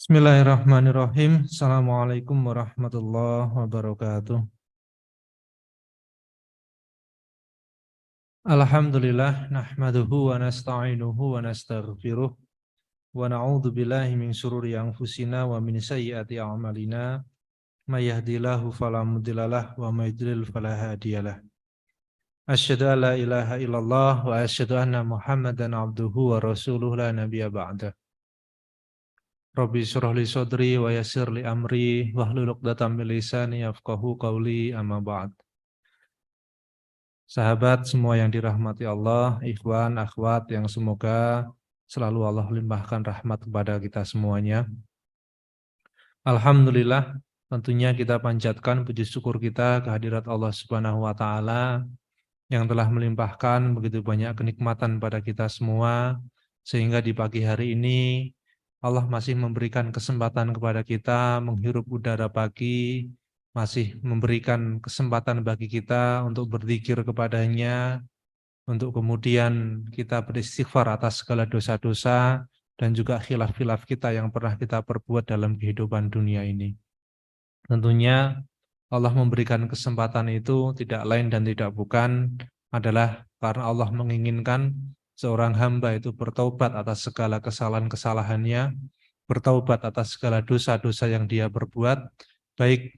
Bismillahirrahmanirrahim. Assalamualaikum warahmatullahi wabarakatuh. Alhamdulillah, nahmaduhu wa nasta'inuhu wa nastaghfiruh wa na'udzu billahi min syururi anfusina wa min sayyiati a'malina. May yahdihillahu fala mudhillalah wa may yudlil fala hadiyalah. Asyhadu an la ilaha illallah wa asyhadu anna Muhammadan abduhu wa rasuluhu la nabiyya ba'dah. Rabbi syrah li sadri wa yassir li amri wahlul 'uqdatam min lisani yafqahu qawli amma ba'd. Sahabat semua yang dirahmati Allah, ikhwan, akhwat yang semoga selalu Allah limpahkan rahmat kepada kita semuanya. Alhamdulillah, tentunya kita panjatkan puji syukur kita kehadirat Allah Subhanahu wa taala yang telah melimpahkan begitu banyak kenikmatan pada kita semua, sehingga di pagi hari ini Allah masih memberikan kesempatan kepada kita menghirup udara pagi, masih memberikan kesempatan bagi kita untuk berzikir kepadanya, untuk kemudian kita beristighfar atas segala dosa-dosa dan juga khilaf-khilaf kita yang pernah kita perbuat dalam kehidupan dunia ini. Tentunya Allah memberikan kesempatan itu tidak lain dan tidak bukan adalah karena Allah menginginkan seorang hamba itu bertaubat atas segala kesalahan-kesalahannya, bertaubat atas segala dosa-dosa yang dia perbuat, baik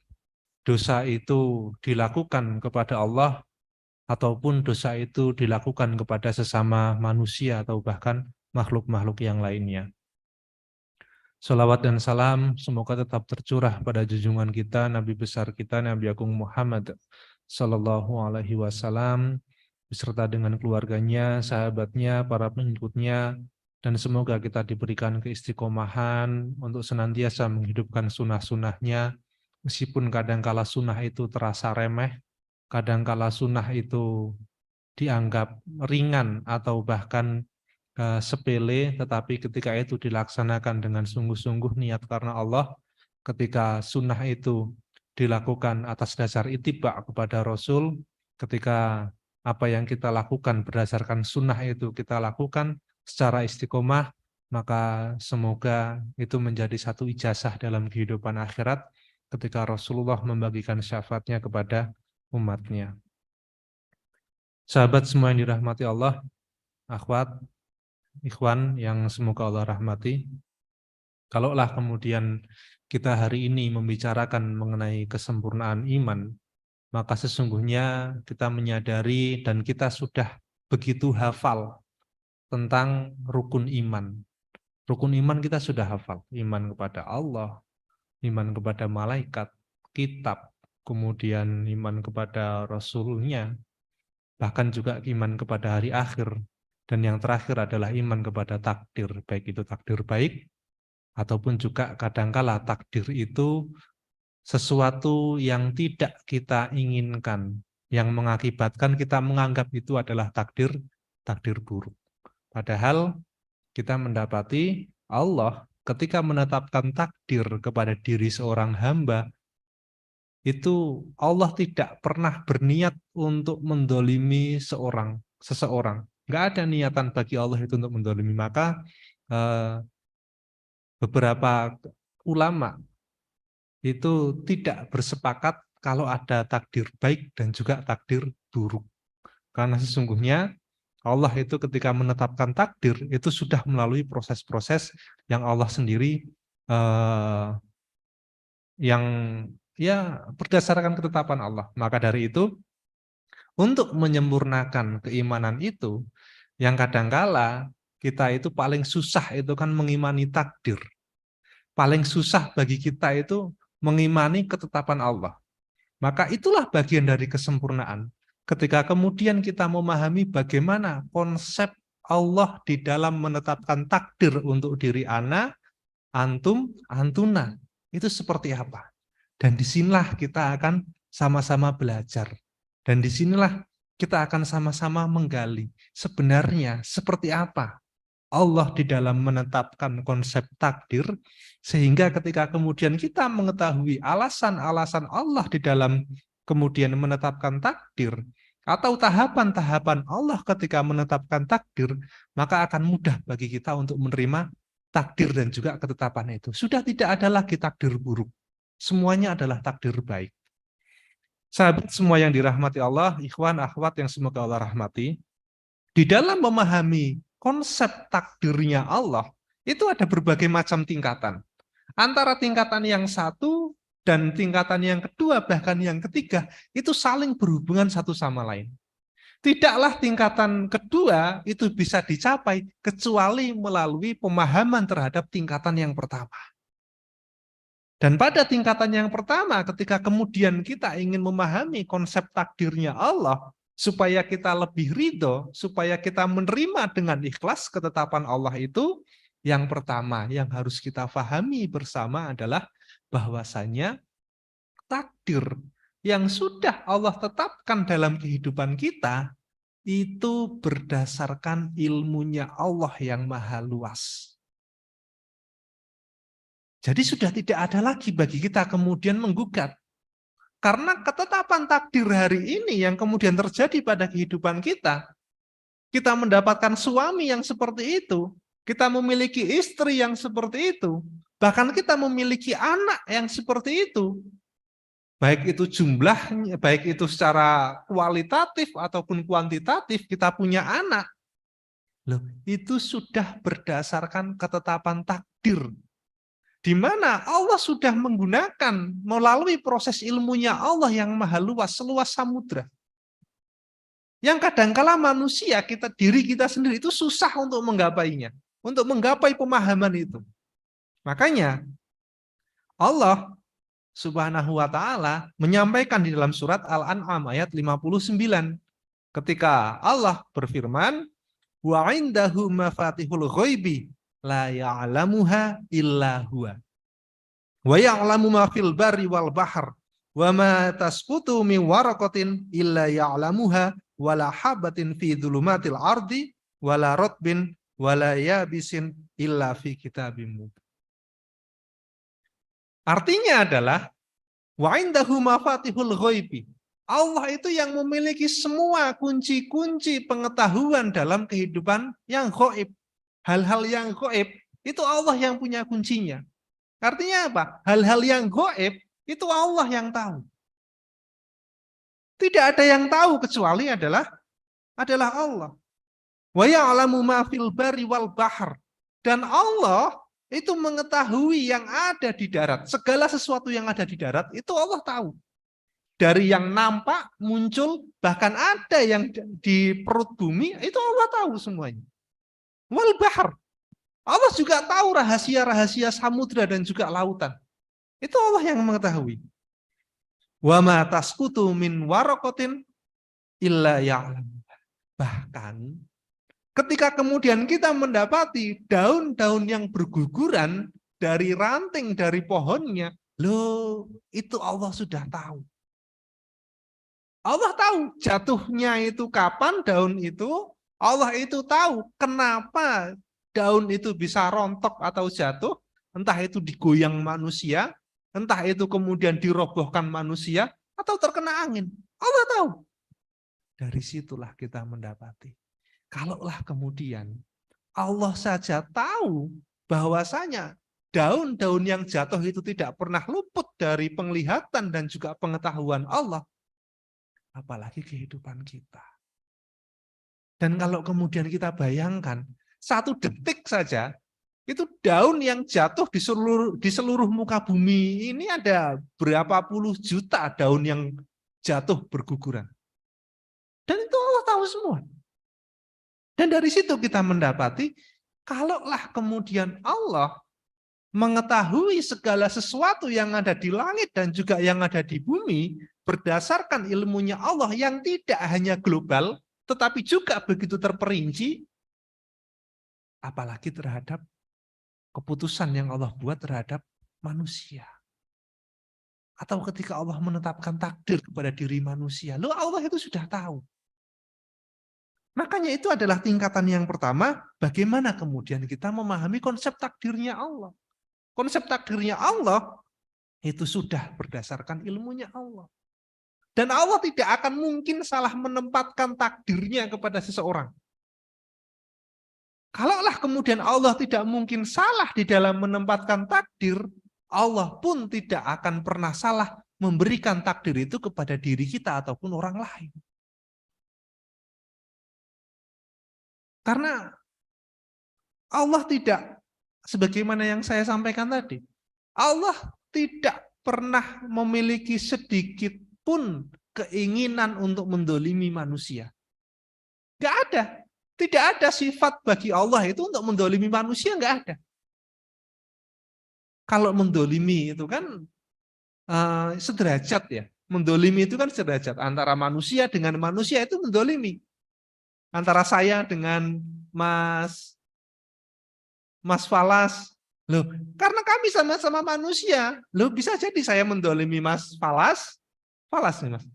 dosa itu dilakukan kepada Allah ataupun dosa itu dilakukan kepada sesama manusia atau bahkan makhluk-makhluk yang lainnya. Salawat dan salam semoga tetap tercurah pada junjungan kita, Nabi besar kita, Nabi Agung Muhammad Sallallahu Alaihi Wasallam, beserta dengan keluarganya, sahabatnya, para pengikutnya, dan semoga kita diberikan keistiqomahan untuk senantiasa menghidupkan sunnah-sunnahnya, meskipun kadangkala sunnah itu terasa remeh, kadangkala sunnah itu dianggap ringan atau bahkan sepele, tetapi ketika itu dilaksanakan dengan sungguh-sungguh niat karena Allah, ketika sunnah itu dilakukan atas dasar ittiba kepada Rasul, ketika apa yang kita lakukan berdasarkan sunnah itu kita lakukan secara istiqomah, maka semoga itu menjadi satu ijazah dalam kehidupan akhirat ketika Rasulullah membagikan syafaatnya kepada umatnya. Sahabat semua yang dirahmati Allah, akhwat, ikhwan yang semoga Allah rahmati, kalaulah kemudian kita hari ini membicarakan mengenai kesempurnaan iman, maka sesungguhnya kita menyadari dan kita sudah begitu hafal tentang rukun iman. Rukun iman kita sudah hafal, iman kepada Allah, iman kepada malaikat, kitab, kemudian iman kepada Rasulnya, bahkan juga iman kepada hari akhir. Dan yang terakhir adalah iman kepada takdir, baik itu takdir baik, ataupun juga kadangkala takdir itu sesuatu yang tidak kita inginkan, yang mengakibatkan kita menganggap itu adalah takdir buruk. Padahal kita mendapati Allah ketika menetapkan takdir kepada diri seorang hamba, itu Allah tidak pernah berniat untuk mendolimi seseorang. Nggak ada niatan bagi Allah itu untuk mendolimi. Maka beberapa ulama itu tidak bersepakat kalau ada takdir baik dan juga takdir buruk. Karena sesungguhnya Allah itu ketika menetapkan takdir itu sudah melalui proses-proses yang Allah sendiri yang ya berdasarkan ketetapan Allah. Maka dari itu untuk menyempurnakan keimanan itu, yang kadangkala kita itu paling susah itu kan mengimani takdir. Paling susah bagi kita itu mengimani ketetapan Allah. Maka itulah bagian dari kesempurnaan. Ketika kemudian kita memahami bagaimana konsep Allah di dalam menetapkan takdir untuk diri ana, antum, antuna, itu seperti apa? Dan disinilah kita akan sama-sama belajar. Dan disinilah kita akan sama-sama menggali sebenarnya seperti apa Allah di dalam menetapkan konsep takdir, sehingga ketika kemudian kita mengetahui alasan-alasan Allah di dalam kemudian menetapkan takdir, atau tahapan-tahapan Allah ketika menetapkan takdir, maka akan mudah bagi kita untuk menerima takdir dan juga ketetapan itu. Sudah tidak ada lagi takdir buruk. Semuanya adalah takdir baik. Sahabat semua yang dirahmati Allah, ikhwan, akhwat yang semoga Allah rahmati, di dalam memahami konsep takdirnya Allah, itu ada berbagai macam tingkatan. Antara tingkatan yang satu dan tingkatan yang kedua, bahkan yang ketiga, itu saling berhubungan satu sama lain. Tidaklah tingkatan kedua itu bisa dicapai kecuali melalui pemahaman terhadap tingkatan yang pertama. Dan pada tingkatan yang pertama, ketika kemudian kita ingin memahami konsep takdirnya Allah, supaya kita lebih ridho, supaya kita menerima dengan ikhlas ketetapan Allah itu, yang pertama yang harus kita pahami bersama adalah bahwasanya takdir yang sudah Allah tetapkan dalam kehidupan kita, itu berdasarkan ilmunya Allah yang maha luas. Jadi sudah tidak ada lagi bagi kita kemudian menggugat. Karena ketetapan takdir hari ini yang kemudian terjadi pada kehidupan kita mendapatkan suami yang seperti itu, kita memiliki istri yang seperti itu, bahkan kita memiliki anak yang seperti itu. Baik itu jumlahnya, baik itu secara kualitatif ataupun kuantitatif, kita punya anak. Loh, itu sudah berdasarkan ketetapan takdir, di mana Allah sudah menggunakan melalui proses ilmunya Allah yang maha luas, seluas samudra. Yang kadangkala manusia, diri kita sendiri itu susah untuk menggapainya, untuk menggapai pemahaman itu. Makanya Allah Subhanahu wa Ta'ala menyampaikan di dalam surat Al-An'am ayat 59, ketika Allah berfirman, wa indahu mafatihul ghaibi la ya'lamuha illa huwa wa ya'lamu ma fil barri wal bahr wa ma tasqutu min waraqatin illa ya'lamuha wala habatin fi dhulumatil ardi wala ratbin wala yabisin illa fi kitabim mubin. Artinya adalah wa indahu mafatihul ghaibi. Allah itu yang memiliki semua kunci-kunci pengetahuan dalam kehidupan yang gaib. Hal-hal yang gaib itu Allah yang punya kuncinya. Artinya apa? Hal-hal yang gaib itu Allah yang tahu. Tidak ada yang tahu kecuali adalah Allah. Wa ya'lamu ma fil barri wal bahr. Dan Allah itu mengetahui yang ada di darat. Segala sesuatu yang ada di darat itu Allah tahu. Dari yang nampak, muncul, bahkan ada yang di perut bumi, itu Allah tahu semuanya. Wal bahr. Allah juga tahu rahasia-rahasia samudra dan juga lautan. Itu Allah yang mengetahui. Wa ma tasqutu min waraqatin illa ya'lam. Bahkan ketika kemudian kita mendapati daun-daun yang berguguran dari ranting dari pohonnya, loh, itu Allah sudah tahu. Allah tahu jatuhnya itu kapan daun itu, Allah itu tahu kenapa daun itu bisa rontok atau jatuh, entah itu digoyang manusia, entah itu kemudian dirobohkan manusia, atau terkena angin. Allah tahu. Dari situlah kita mendapati. Kalaulah kemudian Allah saja tahu bahwasanya daun-daun yang jatuh itu tidak pernah luput dari penglihatan dan juga pengetahuan Allah, apalagi kehidupan kita. Dan kalau kemudian kita bayangkan, 1 detik saja, itu daun yang jatuh di seluruh muka bumi ini ada berapa puluh juta daun yang jatuh berguguran. Dan itu Allah tahu semua. Dan dari situ kita mendapati, kalaulah kemudian Allah mengetahui segala sesuatu yang ada di langit dan juga yang ada di bumi, berdasarkan ilmunya Allah yang tidak hanya global, tetapi juga begitu terperinci, apalagi terhadap keputusan yang Allah buat terhadap manusia. Atau ketika Allah menetapkan takdir kepada diri manusia, loh Allah itu sudah tahu. Makanya itu adalah tingkatan yang pertama, bagaimana kemudian kita memahami konsep takdirnya Allah. Konsep takdirnya Allah itu sudah berdasarkan ilmunya Allah. Dan Allah tidak akan mungkin salah menempatkan takdirnya kepada seseorang. Kalaulah kemudian Allah tidak mungkin salah di dalam menempatkan takdir, Allah pun tidak akan pernah salah memberikan takdir itu kepada diri kita ataupun orang lain. Karena Allah tidak, sebagaimana yang saya sampaikan tadi, Allah tidak pernah memiliki sedikit pun keinginan untuk mendolimi manusia. Nggak ada. Tidak ada sifat bagi Allah itu untuk mendolimi manusia, nggak ada. Kalau mendolimi itu kan sederajat ya. Mendolimi itu kan sederajat. Antara manusia dengan manusia itu mendolimi. Antara saya dengan Mas Falas. Loh, karena kami sama-sama manusia. Loh, bisa jadi saya mendolimi Mas Falas. Falas nih Mas.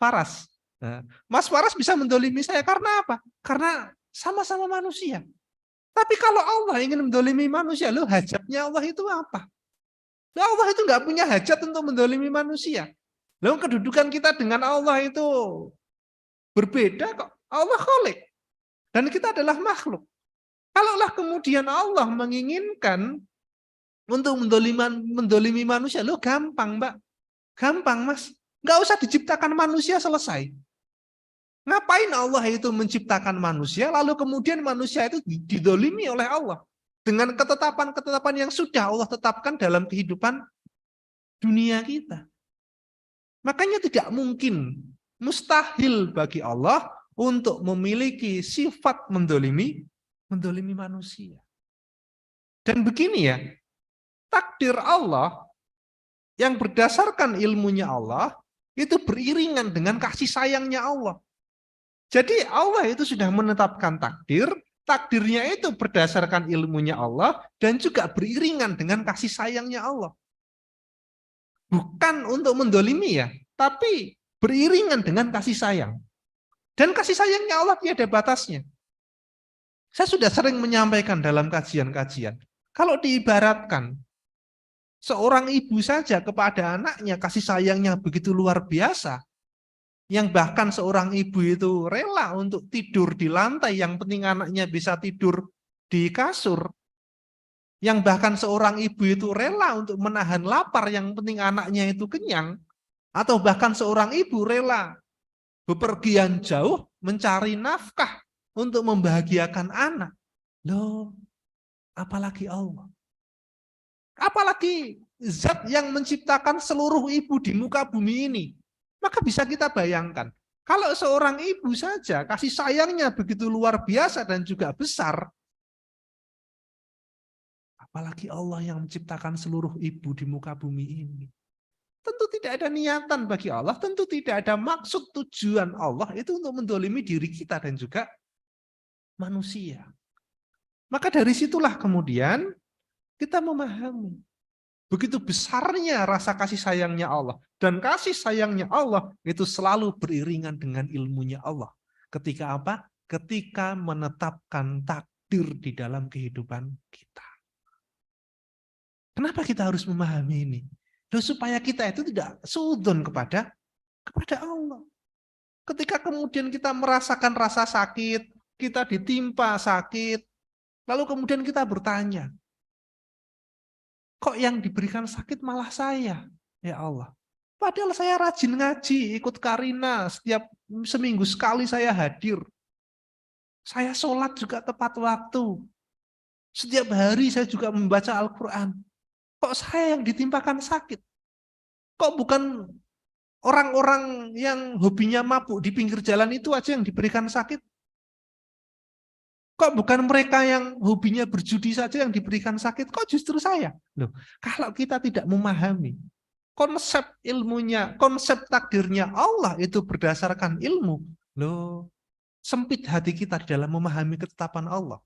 Faras. Nah, Mas Faras bisa mendolimi saya karena apa? Karena sama-sama manusia. Tapi kalau Allah ingin mendolimi manusia, loh hajatnya Allah itu apa? Loh, Allah itu nggak punya hajat untuk mendolimi manusia. Loh, kedudukan kita dengan Allah itu berbeda kok. Allah kholik. Dan kita adalah makhluk. Kalaulah kemudian Allah menginginkan untuk mendolimi manusia, loh gampang Mbak. Gampang Mas. Nggak usah diciptakan manusia, selesai. Ngapain Allah itu menciptakan manusia, lalu kemudian manusia itu didolimi oleh Allah. Dengan ketetapan-ketetapan yang sudah Allah tetapkan dalam kehidupan dunia kita. Makanya tidak mungkin, mustahil bagi Allah untuk memiliki sifat mendolimi manusia. Dan begini ya, takdir Allah yang berdasarkan ilmunya Allah itu beriringan dengan kasih sayangnya Allah. Jadi Allah itu sudah menetapkan takdir, takdirnya itu berdasarkan ilmunya Allah dan juga beriringan dengan kasih sayangnya Allah. Bukan untuk mendolimi ya, tapi beriringan dengan kasih sayang. Dan kasih sayangnya Allah tiada batasnya. Saya sudah sering menyampaikan dalam kajian-kajian, kalau diibaratkan seorang ibu saja kepada anaknya kasih sayangnya begitu luar biasa, yang bahkan seorang ibu itu rela untuk tidur di lantai, yang penting anaknya bisa tidur di kasur. Yang bahkan seorang ibu itu rela untuk menahan lapar, yang penting anaknya itu kenyang. Atau bahkan seorang ibu rela bepergian jauh mencari nafkah untuk membahagiakan anak. Loh, apalagi Allah. Apalagi zat yang menciptakan seluruh ibu di muka bumi ini. Maka bisa kita bayangkan, kalau seorang ibu saja kasih sayangnya begitu luar biasa dan juga besar, apalagi Allah yang menciptakan seluruh ibu di muka bumi ini. Tentu tidak ada niatan bagi Allah, tentu tidak ada maksud tujuan Allah itu untuk mendolimi diri kita dan juga manusia. Maka dari situlah kemudian kita memahami begitu besarnya rasa kasih sayangnya Allah. Dan kasih sayangnya Allah itu selalu beriringan dengan ilmunya Allah. Ketika apa? Ketika menetapkan takdir di dalam kehidupan kita. Kenapa kita harus memahami ini? Loh, supaya kita itu tidak suudzon kepada Allah. Ketika kemudian kita merasakan rasa sakit, kita ditimpa sakit, lalu kemudian kita bertanya, kok yang diberikan sakit malah saya? Ya Allah. Padahal saya rajin ngaji, ikut Karina, setiap seminggu sekali saya hadir. Saya sholat juga tepat waktu. Setiap hari saya juga membaca Al-Quran. Kok saya yang ditimpakan sakit? Kok bukan orang-orang yang hobinya mabuk di pinggir jalan itu aja yang diberikan sakit? Kok bukan mereka yang hobinya berjudi saja yang diberikan sakit? Kok justru saya? Loh, kalau kita tidak memahami konsep ilmunya, konsep takdirnya Allah itu berdasarkan ilmu, loh, sempit hati kita dalam memahami ketetapan Allah.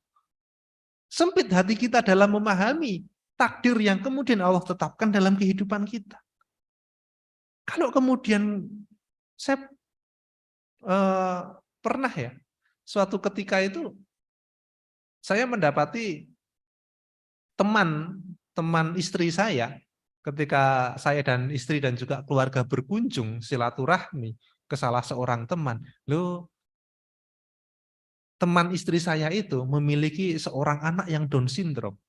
Sempit hati kita dalam memahami takdir yang kemudian Allah tetapkan dalam kehidupan kita. Kalau kemudian saya pernah ya, suatu ketika itu saya mendapati teman istri saya, ketika saya dan istri dan juga keluarga berkunjung silaturahmi ke salah seorang teman, loh, teman istri saya itu memiliki seorang anak yang Down syndrome,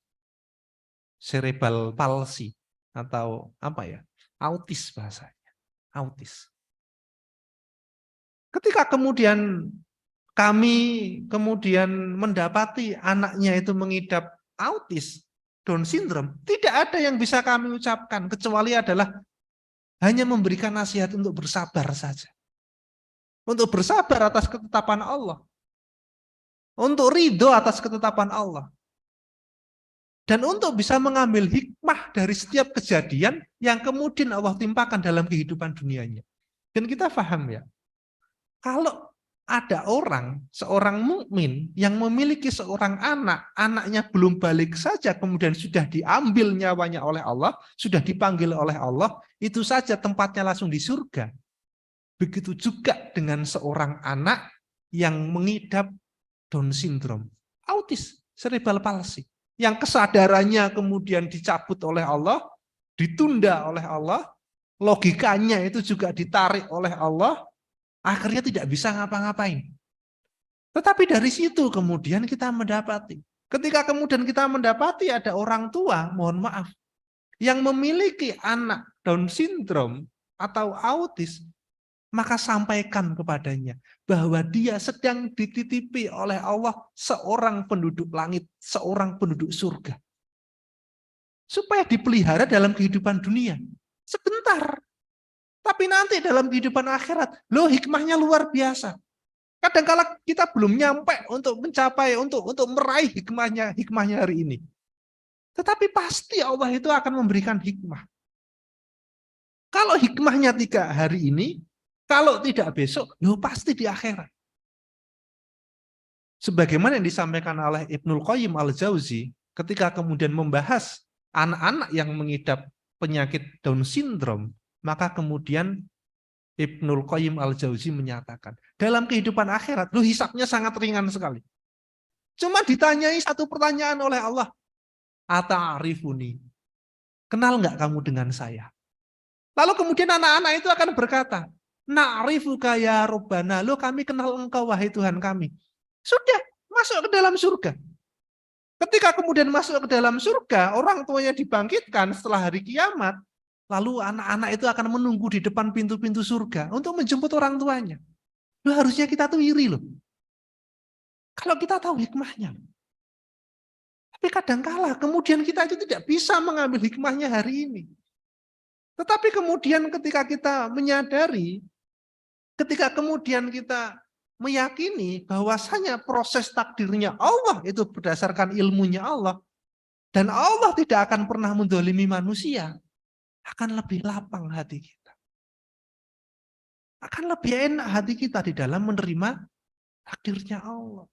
cerebral palsy, atau apa ya, autis bahasanya, autis. Ketika kemudian kami mendapati anaknya itu mengidap autis, Down syndrome, tidak ada yang bisa kami ucapkan kecuali adalah hanya memberikan nasihat untuk bersabar saja. Untuk bersabar atas ketetapan Allah. Untuk ridho atas ketetapan Allah. Dan untuk bisa mengambil hikmah dari setiap kejadian yang kemudian Allah timpakan dalam kehidupan dunianya. Dan kita paham ya, kalau ada seorang mukmin yang memiliki seorang anak, anaknya belum balik saja, kemudian sudah diambil nyawanya oleh Allah, sudah dipanggil oleh Allah, itu saja tempatnya langsung di surga. Begitu juga dengan seorang anak yang mengidap Down syndrome, autis, cerebral palsy, yang kesadarannya kemudian dicabut oleh Allah, ditunda oleh Allah, logikanya itu juga ditarik oleh Allah, akhirnya tidak bisa ngapa-ngapain. Tetapi dari situ kemudian kita mendapati. Ketika kemudian kita mendapati ada orang tua, mohon maaf, yang memiliki anak Down syndrome atau autis, maka sampaikan kepadanya bahwa dia sedang dititipi oleh Allah seorang penduduk langit, seorang penduduk surga. Supaya dipelihara dalam kehidupan dunia. Sebentar. Tapi nanti dalam kehidupan akhirat, loh hikmahnya luar biasa. Kadang-kala kita belum nyampe untuk mencapai, untuk meraih hikmahnya hari ini. Tetapi pasti Allah itu akan memberikan hikmah. Kalau hikmahnya tidak hari ini, kalau tidak besok, loh pasti di akhirat. Sebagaimana yang disampaikan oleh Ibnul Qayyim al-Jauzi, ketika kemudian membahas anak-anak yang mengidap penyakit Down syndrome, maka kemudian Ibnul Qayyim al-Jauzi menyatakan, dalam kehidupan akhirat, loh hisabnya sangat ringan sekali. Cuma ditanyai satu pertanyaan oleh Allah, ata'arifuni, kenal nggak kamu dengan saya? Lalu kemudian anak-anak itu akan berkata, na'rifuka ya Rabbana, loh kami kenal engkau wahai Tuhan kami. Sudah, masuk ke dalam surga. Ketika kemudian masuk ke dalam surga, orang tuanya dibangkitkan setelah hari kiamat, lalu anak-anak itu akan menunggu di depan pintu-pintu surga untuk menjemput orang tuanya. Loh, harusnya kita tuh iri loh. Kalau kita tahu hikmahnya. Tapi kadangkala kemudian kita itu tidak bisa mengambil hikmahnya hari ini. Tetapi kemudian ketika kita menyadari, ketika kemudian kita meyakini bahwasanya proses takdirnya Allah itu berdasarkan ilmunya Allah, dan Allah tidak akan pernah mendolimi manusia, akan lebih lapang hati kita. Akan lebih enak hati kita di dalam menerima takdirnya Allah.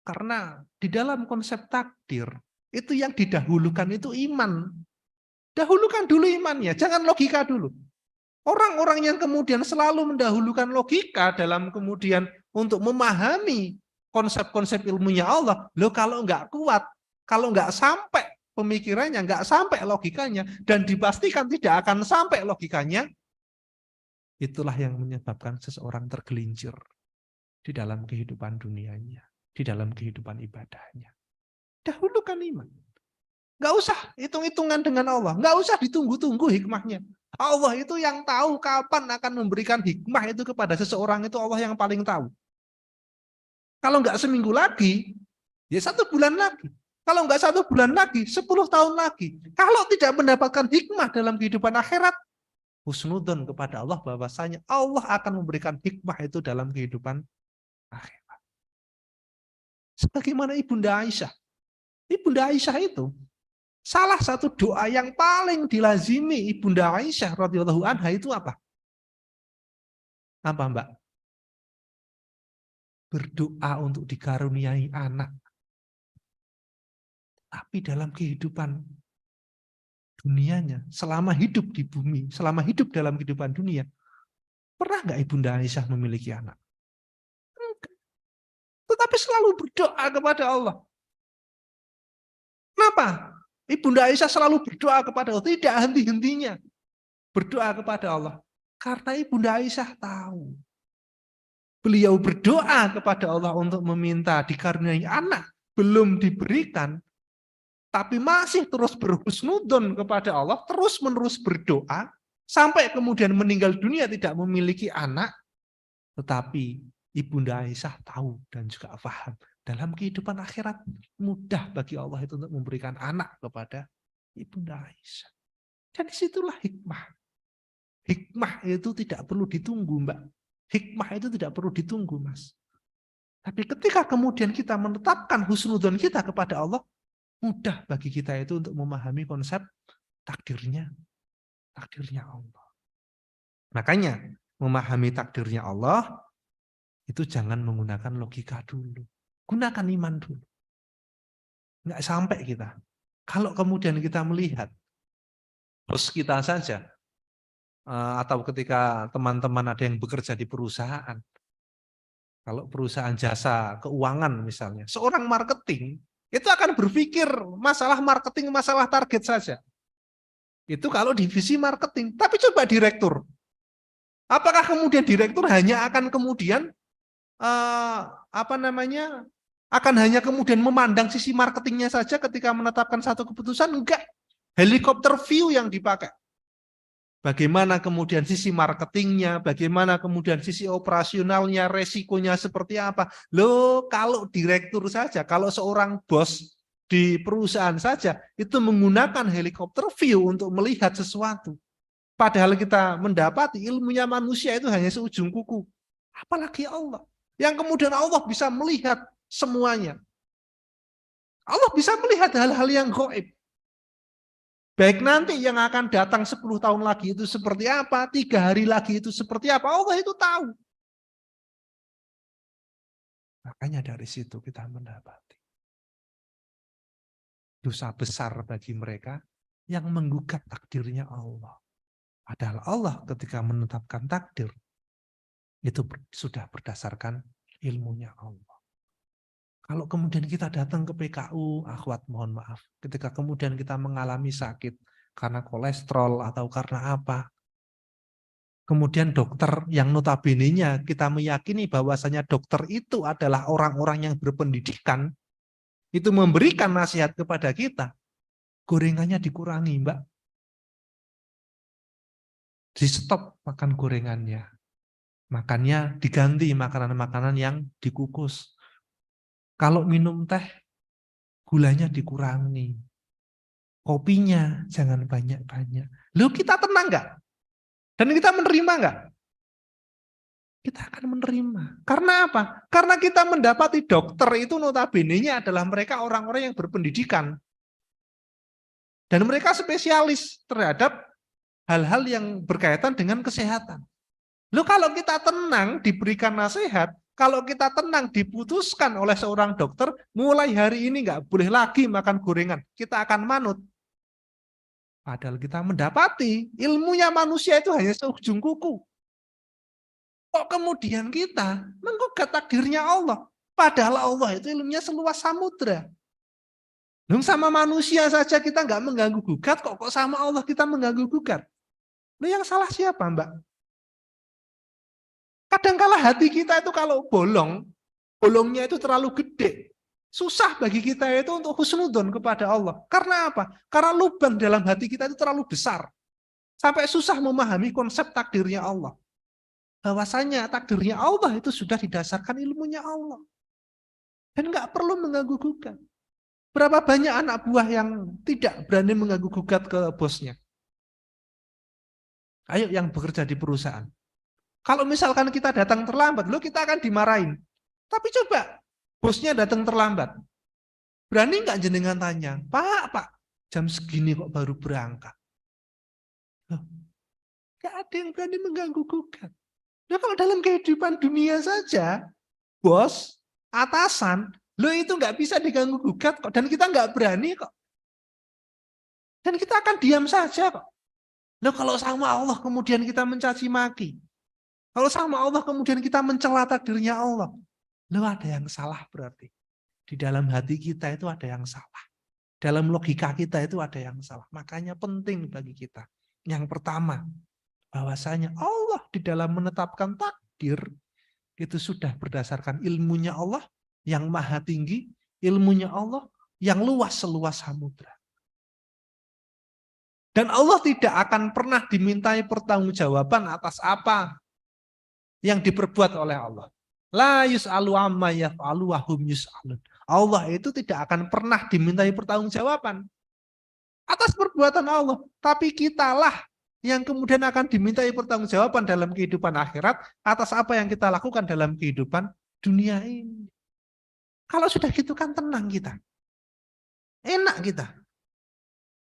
Karena di dalam konsep takdir, itu yang didahulukan itu iman. Dahulukan dulu imannya, jangan logika dulu. Orang-orang yang kemudian selalu mendahulukan logika dalam kemudian untuk memahami konsep-konsep ilmunya Allah, loh kalau nggak kuat, kalau nggak sampai pemikirannya, nggak sampai logikanya, dan dipastikan tidak akan sampai logikanya, itulah yang menyebabkan seseorang tergelincir di dalam kehidupan dunianya, di dalam kehidupan ibadahnya. Dahulukan iman. Nggak usah hitung-hitungan dengan Allah, nggak usah ditunggu-tunggu hikmahnya. Allah itu yang tahu kapan akan memberikan hikmah itu kepada seseorang, itu Allah yang paling tahu. Kalau nggak seminggu lagi, ya 1 bulan lagi. Kalau nggak 1 bulan lagi, 10 tahun lagi. Kalau tidak mendapatkan hikmah dalam kehidupan akhirat, husnudon kepada Allah bahwasanya Allah akan memberikan hikmah itu dalam kehidupan akhirat. Sebagaimana Ibunda Aisyah. Ibunda Aisyah itu salah satu doa yang paling dilazimi Ibunda Aisyah radhiyallahu anha itu apa? Apa, Mbak? Berdoa untuk dikaruniai anak. Tapi dalam kehidupan dunianya, selama hidup di bumi, selama hidup dalam kehidupan dunia, pernah nggak Ibunda Aisyah memiliki anak? Enggak. Tetapi selalu berdoa kepada Allah. Kenapa? Ibunda Aisyah selalu berdoa kepada Allah, tidak henti-hentinya berdoa kepada Allah. Karena Ibunda Aisyah tahu Beliau berdoa kepada Allah untuk meminta dikaruniai anak, belum diberikan, tapi masih terus berhusnudon kepada Allah, terus-menerus berdoa, sampai kemudian meninggal dunia tidak memiliki anak, tetapi Ibunda Aisyah tahu dan juga paham, dalam kehidupan akhirat mudah bagi Allah itu untuk memberikan anak kepada Ibunda Aisyah. Dan disitulah hikmah. Hikmah itu tidak perlu ditunggu, Mbak. Hikmah itu tidak perlu ditunggu, Mas. Tapi ketika kemudian kita menetapkan husnudon kita kepada Allah, mudah bagi kita itu untuk memahami konsep takdirnya Allah. Makanya memahami takdirnya Allah itu jangan menggunakan logika dulu. Gunakan iman dulu. Nggak sampai kita. Kalau kemudian kita melihat bos kita saja, atau ketika teman-teman ada yang bekerja di perusahaan, kalau perusahaan jasa keuangan misalnya, seorang marketing itu akan berpikir masalah marketing, masalah target saja. Itu kalau divisi marketing. Tapi coba direktur. Apakah kemudian direktur hanya akan kemudian akan hanya kemudian memandang sisi marketingnya saja ketika menetapkan satu keputusan? Enggak. Helikopter view yang dipakai. Bagaimana kemudian sisi marketingnya, bagaimana kemudian sisi operasionalnya, resikonya seperti apa. Loh, kalau direktur saja, kalau seorang bos di perusahaan saja, itu menggunakan helikopter view untuk melihat sesuatu. Padahal kita mendapati ilmunya manusia itu hanya seujung kuku. Apalagi Allah. Yang kemudian Allah bisa melihat semuanya. Allah bisa melihat hal-hal yang gaib. Baik nanti yang akan datang 10 tahun lagi itu seperti apa, 3 hari lagi itu seperti apa, Allah itu tahu. Makanya dari situ kita mendapati dosa besar bagi mereka yang menggugat takdirnya Allah. Padahal Allah ketika menetapkan takdir, itu sudah berdasarkan ilmunya Allah. Kalau kemudian kita datang ke PKU, akhwat mohon maaf, ketika kemudian kita mengalami sakit karena kolesterol atau karena apa, kemudian dokter yang notabene-nya kita meyakini bahwasanya dokter itu adalah orang-orang yang berpendidikan, itu memberikan nasihat kepada kita, gorengannya dikurangi, Mbak. Di stop makan gorengannya. Makannya diganti makanan-makanan yang dikukus. Kalau minum teh, gulanya dikurangi. Kopinya jangan banyak-banyak. Loh, kita tenang nggak? Dan kita menerima nggak? Kita akan menerima. Karena apa? Karena kita mendapati dokter itu notabene-nya adalah mereka orang-orang yang berpendidikan. Dan mereka spesialis terhadap hal-hal yang berkaitan dengan kesehatan. Loh, kalau kita tenang diberikan nasihat, kalau kita tenang diputuskan oleh seorang dokter, mulai hari ini nggak boleh lagi makan gorengan, kita akan manut. Padahal kita mendapati ilmunya manusia itu hanya seujung kuku. Kok kemudian kita menggugat takdirnya Allah? Padahal Allah itu ilmunya seluas samudra. Loh, sama manusia saja kita nggak mengganggu gugat, kok sama Allah kita mengganggu gugat? Loh, yang salah siapa, Mbak? Kadangkala hati kita itu kalau bolongnya itu terlalu gede. Susah bagi kita itu untuk husnudon kepada Allah. Karena apa? Karena lubang dalam hati kita itu terlalu besar. Sampai susah memahami konsep takdirnya Allah. Bahwasanya takdirnya Allah itu sudah didasarkan ilmunya Allah. Dan nggak perlu mengganggu gugat. Berapa banyak anak buah yang tidak berani mengganggu gugat ke bosnya? Ayo yang bekerja di perusahaan. Kalau misalkan kita datang terlambat, lo kita akan dimarahin. Tapi coba, bosnya datang terlambat. Berani nggak jenengan tanya, Pak, jam segini kok baru berangkat? Nggak ada yang berani mengganggu gugat. Nah, kalau dalam kehidupan dunia saja, bos, atasan, lo itu nggak bisa diganggu gugat kok. Dan kita nggak berani kok. Dan kita akan diam saja kok. Lo kalau sama Allah kemudian kita mencaci maki, kalau sama Allah kemudian kita mencela takdirnya Allah, lo ada yang salah berarti. Di dalam hati kita itu ada yang salah. Dalam logika kita itu ada yang salah. Makanya penting bagi kita. Yang pertama, bahwasanya Allah di dalam menetapkan takdir, itu sudah berdasarkan ilmunya Allah yang maha tinggi, ilmunya Allah yang luas seluas samudra. Dan Allah tidak akan pernah dimintai pertanggungjawaban atas apa yang diperbuat oleh Allah. La yus'alu amma yaf'alu wa hum yus'alun. Allah itu tidak akan pernah dimintai pertanggungjawaban atas perbuatan Allah, tapi kitalah yang kemudian akan dimintai pertanggungjawaban dalam kehidupan akhirat atas apa yang kita lakukan dalam kehidupan dunia ini. Kalau sudah gitu kan tenang kita. Enak kita.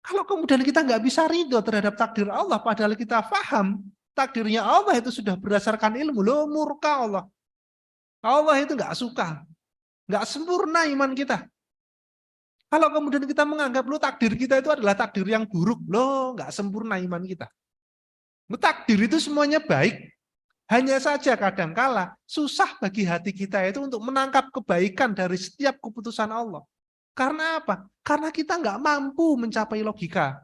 Kalau kemudian kita nggak bisa ridho terhadap takdir Allah, padahal kita paham takdirnya Allah itu sudah berdasarkan ilmu. Loh, murka Allah. Allah itu nggak suka. Nggak sempurna iman kita. Kalau kemudian kita menganggap lo takdir kita itu adalah takdir yang buruk, loh nggak sempurna iman kita. Takdir itu semuanya baik. Hanya saja kadangkala susah bagi hati kita itu untuk menangkap kebaikan dari setiap keputusan Allah. Karena apa? Karena kita nggak mampu mencapai logika.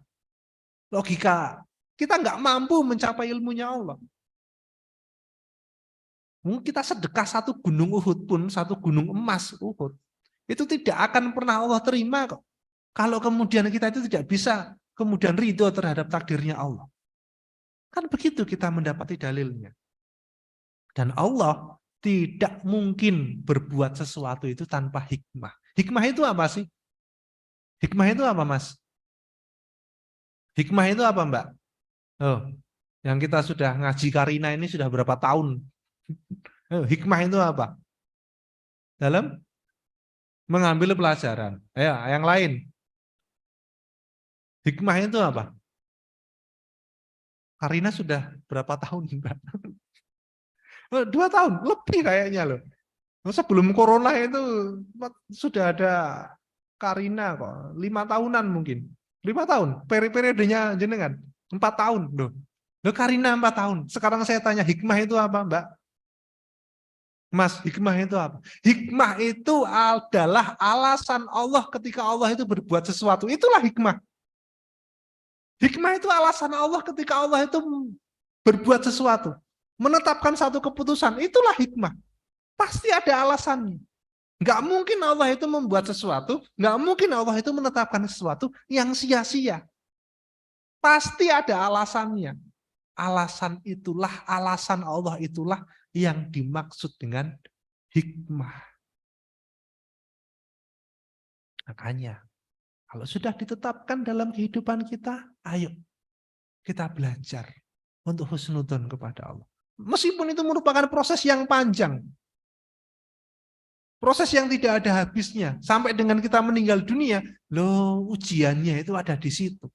Kita nggak mampu mencapai ilmunya Allah. Mungkin kita sedekah satu gunung Uhud pun, satu gunung emas Uhud, itu tidak akan pernah Allah terima kok. Kalau kemudian kita itu tidak bisa kemudian ridho terhadap takdirnya Allah. Kan begitu kita mendapati dalilnya. Dan Allah tidak mungkin berbuat sesuatu itu tanpa hikmah. Hikmah itu apa sih? Hikmah itu apa, Mas? Hikmah itu apa, Mbak? Oh, yang kita sudah ngaji Karina ini sudah berapa tahun? Oh, hikmah itu apa? Dalam mengambil pelajaran. Yang lain. Hikmah itu apa? Karina sudah berapa tahun, Mbak? 2 tahun, lebih kayaknya loh. Sebelum corona itu sudah ada Karina kok, 5 tahunan mungkin. 5 tahun, periodenya jenengan 4 tahun loh. Loh Karina 4 tahun. Sekarang saya tanya hikmah itu apa, Mbak? Mas, hikmah itu apa? Hikmah itu adalah alasan Allah ketika Allah itu berbuat sesuatu. Itulah hikmah. Hikmah itu alasan Allah ketika Allah itu berbuat sesuatu. Menetapkan satu keputusan. Itulah hikmah. Pasti ada alasannya. Nggak mungkin Allah itu membuat sesuatu, nggak mungkin Allah itu menetapkan sesuatu yang sia-sia. Pasti ada alasannya. Alasan Allah itulah yang dimaksud dengan hikmah. Makanya, kalau sudah ditetapkan dalam kehidupan kita, ayo kita belajar untuk husnudzon kepada Allah. Meskipun itu merupakan proses yang panjang, proses yang tidak ada habisnya, sampai dengan kita meninggal dunia, loh ujiannya itu ada di situ.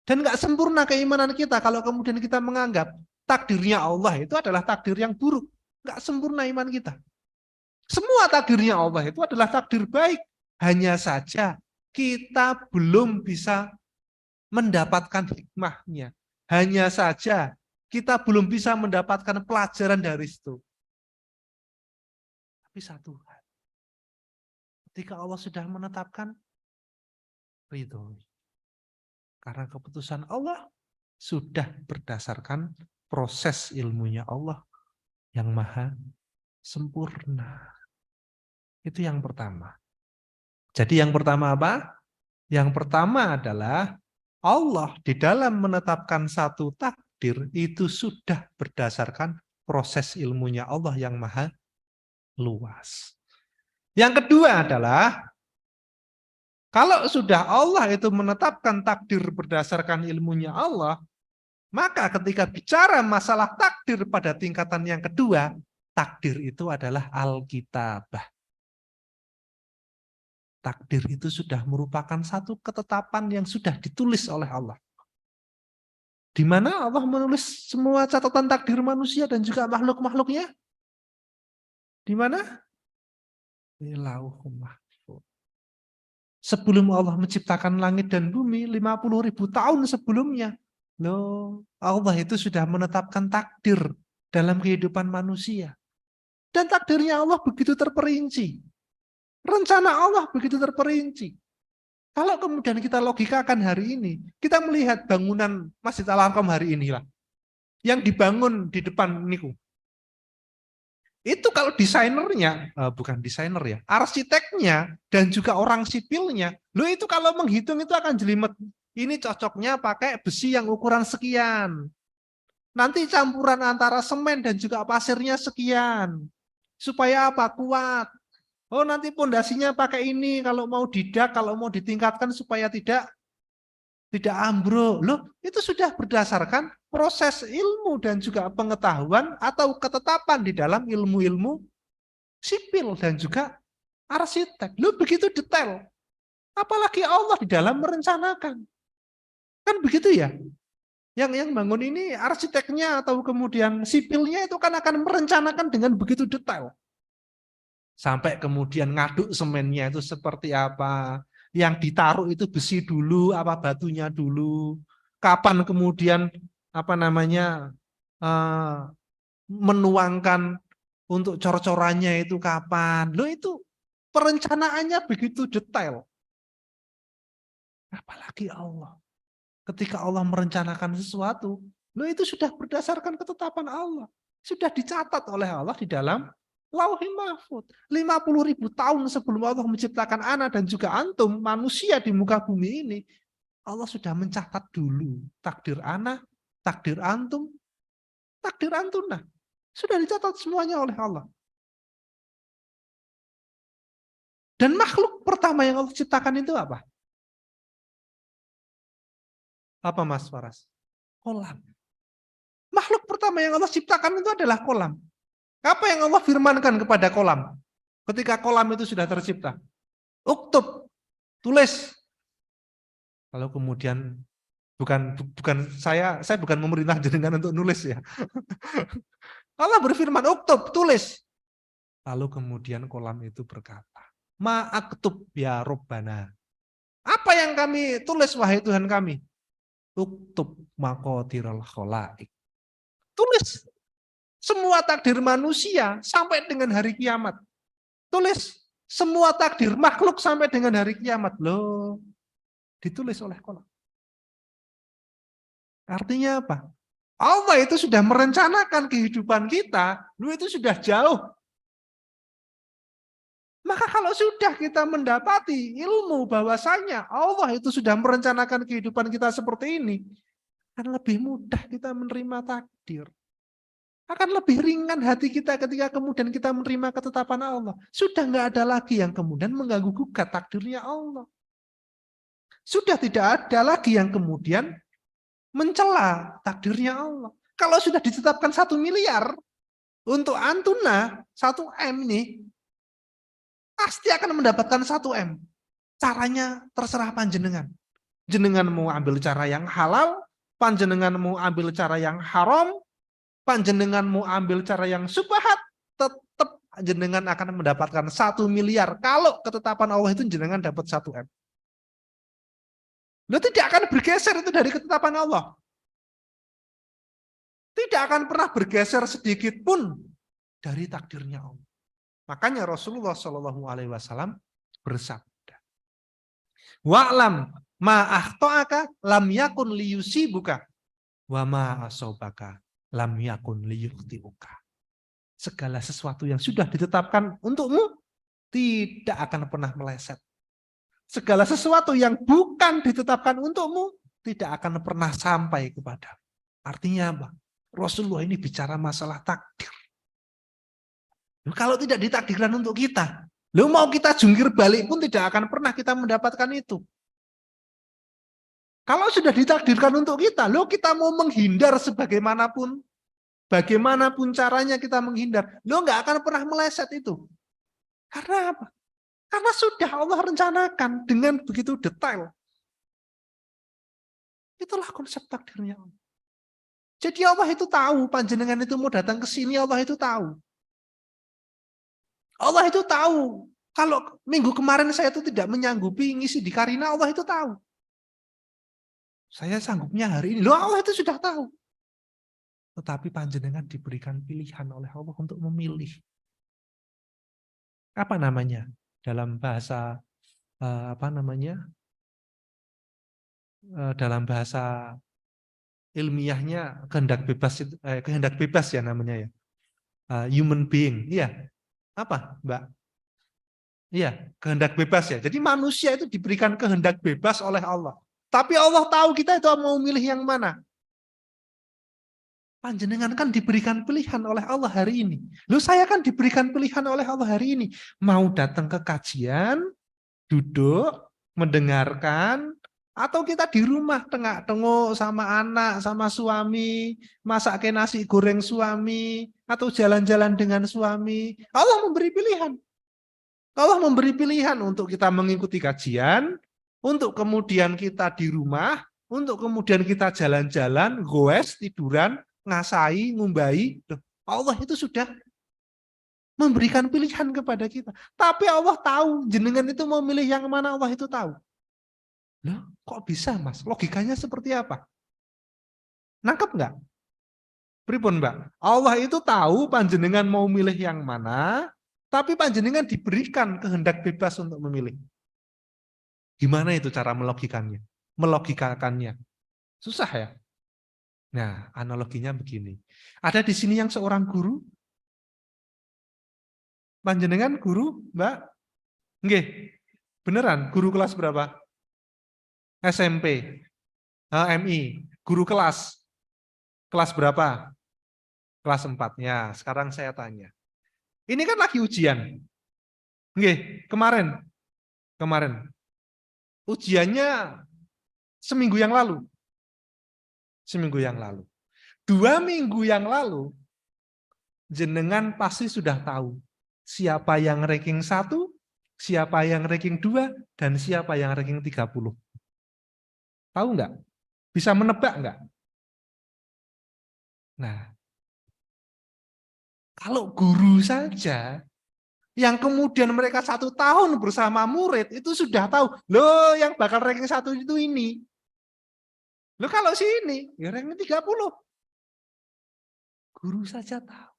Dan nggak sempurna keimanan kita kalau kemudian kita menganggap takdirnya Allah itu adalah takdir yang buruk. Nggak sempurna iman kita. Semua takdirnya Allah itu adalah takdir baik. Hanya saja kita belum bisa mendapatkan hikmahnya. Hanya saja kita belum bisa mendapatkan pelajaran dari situ. Tapi satu hal, ketika Allah sudah menetapkan, ridho. Karena keputusan Allah sudah berdasarkan proses ilmunya Allah yang maha sempurna. Itu yang pertama. Jadi yang pertama apa? Yang pertama adalah Allah di dalam menetapkan satu takdir itu sudah berdasarkan proses ilmunya Allah yang maha luas. Yang kedua adalah kalau sudah Allah itu menetapkan takdir berdasarkan ilmunya Allah, maka ketika bicara masalah takdir pada tingkatan yang kedua, takdir itu adalah Alkitabah. Takdir itu sudah merupakan satu ketetapan yang sudah ditulis oleh Allah. Di mana Allah menulis semua catatan takdir manusia dan juga makhluk-makhluknya? Di mana? Di Lauhul Mahfuz. Sebelum Allah menciptakan langit dan bumi 50.000 tahun sebelumnya, loh, Allah itu sudah menetapkan takdir dalam kehidupan manusia. Dan takdirnya Allah begitu terperinci. Rencana Allah begitu terperinci. Kalau kemudian kita logikakan hari ini, kita melihat bangunan Masjid Al-Arqam hari inilah yang dibangun di depan niku. Itu kalau desainernya, bukan desainer ya, arsiteknya dan juga orang sipilnya, lo itu kalau menghitung itu akan jelimet. Ini cocoknya pakai besi yang ukuran sekian. Nanti campuran antara semen dan juga pasirnya sekian. Supaya apa? Kuat. Oh, nanti pondasinya pakai ini kalau mau didak, kalau mau ditingkatkan supaya tidak ambruk. Loh, itu sudah berdasarkan proses ilmu dan juga pengetahuan atau ketetapan di dalam ilmu-ilmu sipil dan juga arsitek. Loh, begitu detail. Apalagi Allah di dalam merencanakan. Kan begitu ya? Yang bangun ini arsiteknya atau kemudian sipilnya itu kan akan merencanakan dengan begitu detail. Sampai kemudian ngaduk semennya itu seperti apa. Yang ditaruh itu besi dulu, apa batunya dulu. Kapan kemudian apa namanya menuangkan untuk cor-corannya itu kapan. Loh itu perencanaannya begitu detail. Apalagi Allah. Ketika Allah merencanakan sesuatu, loh itu sudah berdasarkan ketetapan Allah. Sudah dicatat oleh Allah di dalam Lauhul Mahfuz. 50.000 tahun sebelum Allah menciptakan ana dan juga antum, manusia di muka bumi ini, Allah sudah mencatat dulu takdir ana, takdir antum, takdir antuna. Sudah dicatat semuanya oleh Allah. Dan makhluk pertama yang Allah ciptakan itu apa? Apa Mas Faras? Kolam. Makhluk pertama yang Allah ciptakan itu adalah kolam. Apa yang Allah firmankan kepada kolam? Ketika kolam itu sudah tercipta. Uktub, tulis. Kalau kemudian bukan saya bukan memerintah jenengan untuk nulis ya. Allah berfirman, uktub, tulis. Lalu kemudian kolam itu berkata, ma'aktub ya Rabbana. Apa yang kami tulis wahai Tuhan kami? Uktub maqadirul khalaik. Tulis semua takdir manusia sampai dengan hari kiamat. Tulis semua takdir makhluk sampai dengan hari kiamat. Loh, ditulis oleh kolam. Artinya apa? Allah itu sudah merencanakan kehidupan kita, lu itu sudah jauh. Maka kalau sudah kita mendapati ilmu bahwasanya Allah itu sudah merencanakan kehidupan kita seperti ini, akan lebih mudah kita menerima takdir. Akan lebih ringan hati kita ketika kemudian kita menerima ketetapan Allah. Sudah nggak ada lagi yang kemudian mengganggu gugat takdirnya Allah. Sudah tidak ada lagi yang kemudian mencela takdirnya Allah. Kalau sudah ditetapkan 1 miliar untuk Antuna 1 M nih, pasti akan mendapatkan 1 M. Caranya terserah panjenengan. Jenengan mau ambil cara yang halal, panjenengan mau ambil cara yang haram, panjenengan mau ambil cara yang subhat, tetap jenengan akan mendapatkan 1 miliar. Kalau ketetapan Allah itu jenengan dapat 1 M. Lo tidak akan bergeser itu dari ketetapan Allah. Tidak akan pernah bergeser sedikit pun dari takdirnya Allah. Makanya Rasulullah SAW bersabda, wa'lam ma akhto'aka lam yakun liyusibuka wa ma asobaka lam yakun liyukhti'uka. Segala sesuatu yang sudah ditetapkan untukmu tidak akan pernah meleset. Segala sesuatu yang bukan ditetapkan untukmu tidak akan pernah sampai kepada. Artinya apa? Rasulullah ini bicara masalah takdir. Kalau tidak ditakdirkan untuk kita, lo mau kita jungkir balik pun tidak akan pernah kita mendapatkan itu. Kalau sudah ditakdirkan untuk kita, lo kita mau menghindar sebagaimanapun, bagaimanapun caranya kita menghindar, lo nggak akan pernah meleset itu. Karena apa? Karena sudah Allah rencanakan dengan begitu detail. Itulah konsep takdirnya Allah. Jadi Allah itu tahu, panjenengan itu mau datang ke sini, Allah itu tahu. Allah itu tahu. Kalau minggu kemarin saya itu tidak menyanggupi ngisi di Karina, Allah itu tahu. Saya sanggupnya hari ini. Loh, Allah itu sudah tahu. Tetapi panjenengan diberikan pilihan oleh Allah untuk memilih. Apa namanya? Dalam bahasa dalam bahasa ilmiahnya kehendak bebas ya namanya ya. human being. Iya. Apa, Mbak? Iya, kehendak bebas ya. Jadi manusia itu diberikan kehendak bebas oleh Allah. Tapi Allah tahu kita itu mau milih yang mana. Panjenengan kan diberikan pilihan oleh Allah hari ini. Loh, saya kan diberikan pilihan oleh Allah hari ini. Mau datang ke kajian, duduk, mendengarkan, atau kita di rumah tengok-tengok sama anak, sama suami, masak nasi goreng suami, atau jalan-jalan dengan suami. Allah memberi pilihan. Allah memberi pilihan untuk kita mengikuti kajian, untuk kemudian kita di rumah, untuk kemudian kita jalan-jalan, goes, tiduran, ngasai, ngumbai. Allah itu sudah memberikan pilihan kepada kita. Tapi Allah tahu, jenengan itu mau milih yang mana, Allah itu tahu. Loh, kok bisa, Mas? Logikanya seperti apa? Nangkep nggak? Pripun, Mbak? Allah itu tahu panjenengan mau milih yang mana, tapi panjenengan diberikan kehendak bebas untuk memilih. Gimana itu cara melogikannya? Melogikakannya. Susah ya? Nah, analoginya begini. Ada di sini yang seorang guru? Panjenengan guru, Mbak? Nggih. Beneran, guru kelas berapa? SMP. MI. Guru kelas. Kelas berapa? Kelas 4. Ya, sekarang saya tanya. Ini kan lagi ujian. Nggih, kemarin. Ujiannya seminggu yang lalu. Seminggu yang lalu. 2 minggu yang lalu, jenengan pasti sudah tahu siapa yang ranking 1, siapa yang ranking 2, dan siapa yang ranking 30. Tahu nggak? Bisa menebak nggak? Nah, kalau guru saja, yang kemudian mereka 1 tahun bersama murid, itu sudah tahu, loh yang bakal ranking 1 itu ini. Loh kalau sini, ya ranking 30. Guru saja tahu.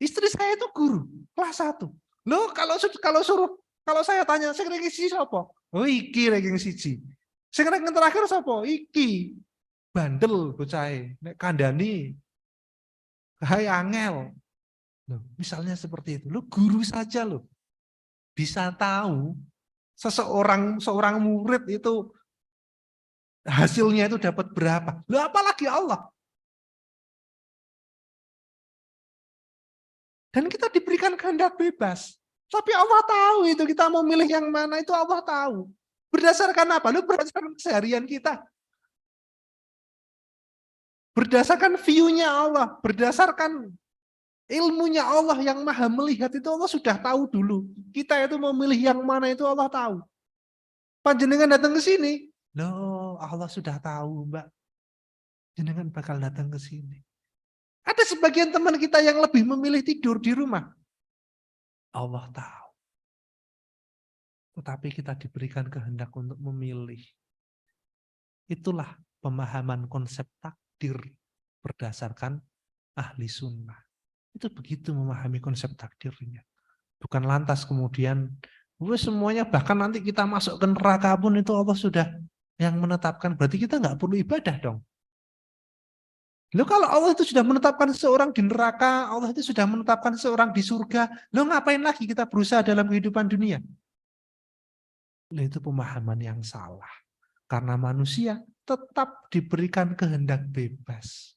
Istri saya itu guru, kelas 1. Loh kalau saya tanya, saya ranking siji sapa? Oh iki ranking siji. Sing ranking terakhir sapa? Iki. Bandel bocahe, nek kandhani hai angel. Loh, misalnya seperti itu. Loh, guru saja loh bisa tahu seorang murid itu hasilnya itu dapat berapa. Loh, apalagi Allah. Dan kita diberikan kehendak bebas. Tapi Allah tahu itu kita mau milih yang mana, itu Allah tahu. Berdasarkan apa? Loh, berdasarkan keseharian kita. Berdasarkan view-nya Allah, berdasarkan ilmunya Allah yang maha melihat, itu Allah sudah tahu dulu. Kita itu mau milih yang mana itu Allah tahu. Panjenengan datang ke sini, loh Allah sudah tahu, Mbak. Jenengan bakal datang ke sini. Ada sebagian teman kita yang lebih memilih tidur di rumah. Allah tahu. Tetapi kita diberikan kehendak untuk memilih. Itulah pemahaman konsep takdir berdasarkan ahli sunnah. Itu begitu memahami konsep takdirnya. Bukan lantas kemudian semuanya, bahkan nanti kita masuk ke neraka pun itu Allah sudah yang menetapkan. Berarti kita nggak perlu ibadah dong. Loh, kalau Allah itu sudah menetapkan seorang di neraka, Allah itu sudah menetapkan seorang di surga, loh ngapain lagi kita berusaha dalam kehidupan dunia? Loh, itu pemahaman yang salah. Karena manusia tetap diberikan kehendak bebas.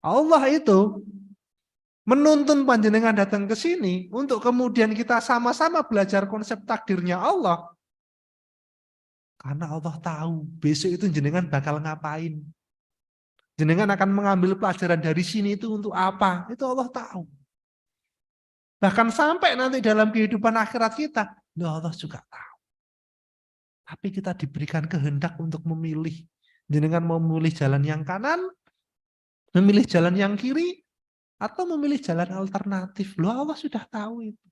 Allah itu menuntun panjenengan datang ke sini untuk kemudian kita sama-sama belajar konsep takdirnya Allah. Karena Allah tahu besok itu jenengan bakal ngapain. Jenengan akan mengambil pelajaran dari sini itu untuk apa? Itu Allah tahu. Bahkan sampai nanti dalam kehidupan akhirat kita, Allah juga tahu. Tapi kita diberikan kehendak untuk memilih. Jenengan mau memilih jalan yang kanan, memilih jalan yang kiri, atau memilih jalan alternatif. Allah sudah tahu itu.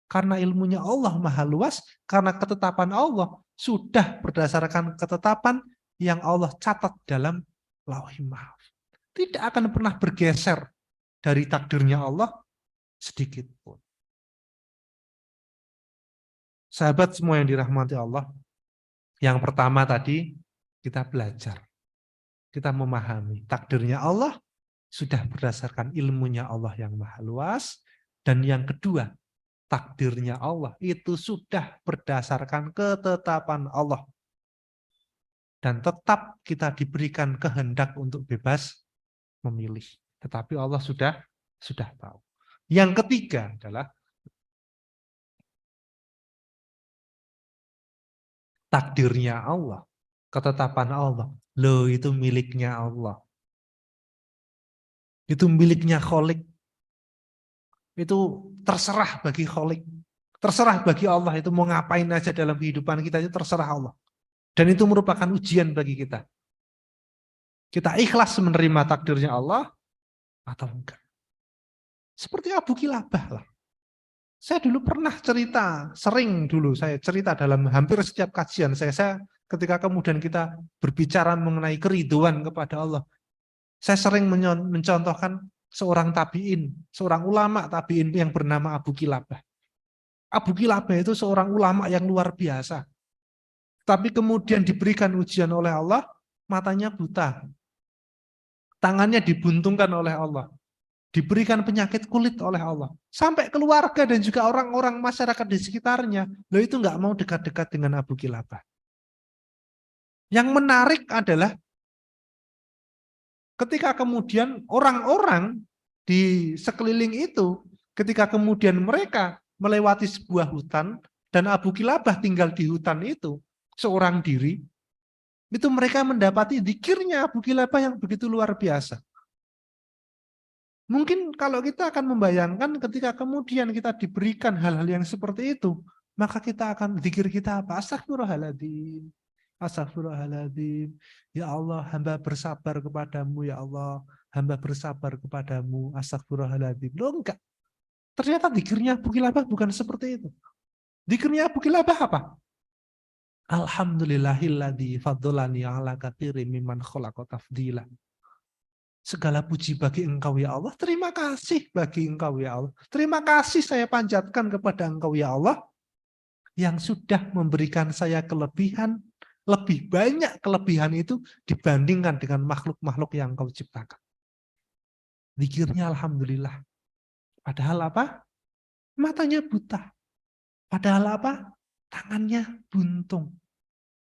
Karena ilmunya Allah maha luas, karena ketetapan Allah sudah berdasarkan ketetapan yang Allah catat dalam Lauhul Mahfuz. Tidak akan pernah bergeser dari takdirnya Allah sedikit pun. Sahabat semua yang dirahmati Allah, yang pertama tadi kita belajar. Kita memahami takdirnya Allah, sudah berdasarkan ilmunya Allah yang maha luas. Dan yang kedua, takdirnya Allah itu sudah berdasarkan ketetapan Allah. Dan tetap kita diberikan kehendak untuk bebas memilih. Tetapi Allah sudah tahu. Yang ketiga adalah takdirnya Allah, ketetapan Allah. Loh, itu miliknya Allah. Itu miliknya Kholik. Itu terserah bagi Kholik. Terserah bagi Allah, itu mau ngapain aja dalam kehidupan kita, itu terserah Allah. Dan itu merupakan ujian bagi kita. Kita ikhlas menerima takdirnya Allah atau enggak. Seperti Abu Kilabah lah. Saya dulu pernah cerita, sering dulu saya cerita dalam hampir setiap kajian saya ketika kemudian kita berbicara mengenai keriduan kepada Allah. Saya sering mencontohkan seorang tabi'in, seorang ulama tabi'in yang bernama Abu Kilabah. Abu Kilabah itu seorang ulama yang luar biasa. Tapi kemudian diberikan ujian oleh Allah, matanya buta. Tangannya dibuntungkan oleh Allah. Diberikan penyakit kulit oleh Allah. Sampai keluarga dan juga orang-orang masyarakat di sekitarnya, loh itu nggak mau dekat-dekat dengan Abu Kilabah. Yang menarik adalah ketika kemudian orang-orang di sekeliling itu, ketika kemudian mereka melewati sebuah hutan, dan Abu Kilabah tinggal di hutan itu, seorang diri, itu mereka mendapati zikirnya Abu Kilabah yang begitu luar biasa. Mungkin kalau kita akan membayangkan ketika kemudian kita diberikan hal-hal yang seperti itu, maka kita akan zikir kita apa? Astagfirullahaladzim. Astagfirullahaladzim. Ya Allah, hamba bersabar kepadamu, ya Allah. Hamba bersabar kepadamu. Astagfirullahaladzim. Loh enggak. Ternyata zikirnya Abu Kilabah bukan seperti itu. Zikirnya Abu Kilabah apa? Alhamdulillahilladzi faddolani ala katsirin mimman khalaqa tafdila. Segala puji bagi Engkau ya Allah. Terima kasih bagi Engkau ya Allah. Terima kasih saya panjatkan kepada Engkau ya Allah yang sudah memberikan saya kelebihan, lebih banyak kelebihan itu dibandingkan dengan makhluk-makhluk yang Engkau ciptakan. Zikirnya alhamdulillah. Padahal apa? Matanya buta. Padahal apa? Tangannya buntung.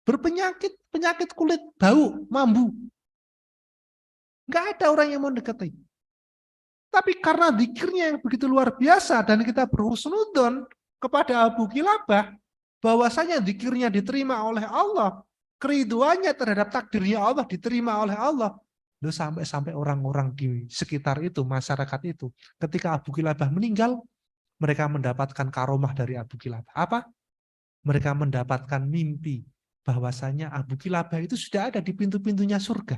Berpenyakit, penyakit kulit, bau, mambu. Nggak ada orang yang mau dekati. Tapi karena zikirnya yang begitu luar biasa dan kita berhusnudon kepada Abu Kilabah, bahwasanya zikirnya diterima oleh Allah, keriduannya terhadap takdirnya Allah diterima oleh Allah. Loh, sampai orang-orang di sekitar itu, masyarakat itu, ketika Abu Kilabah meninggal, mereka mendapatkan karomah dari Abu Kilabah. Apa? Mereka mendapatkan mimpi bahwasanya Abu Kilabah itu sudah ada di pintu-pintunya surga.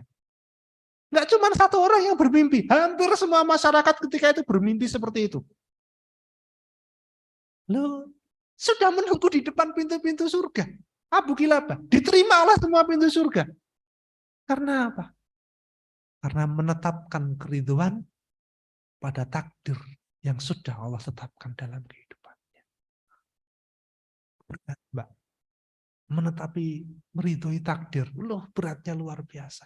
Nggak cuma satu orang yang bermimpi, hampir semua masyarakat ketika itu bermimpi seperti itu. Loh, sudah menunggu di depan pintu-pintu surga. Abu Kilabah diterima oleh semua pintu surga. Karena apa? Karena menetapkan keriduan pada takdir yang sudah Allah tetapkan dalam kehidupannya. Berat, Mbak. Menetapi meridhoi takdir, loh beratnya luar biasa.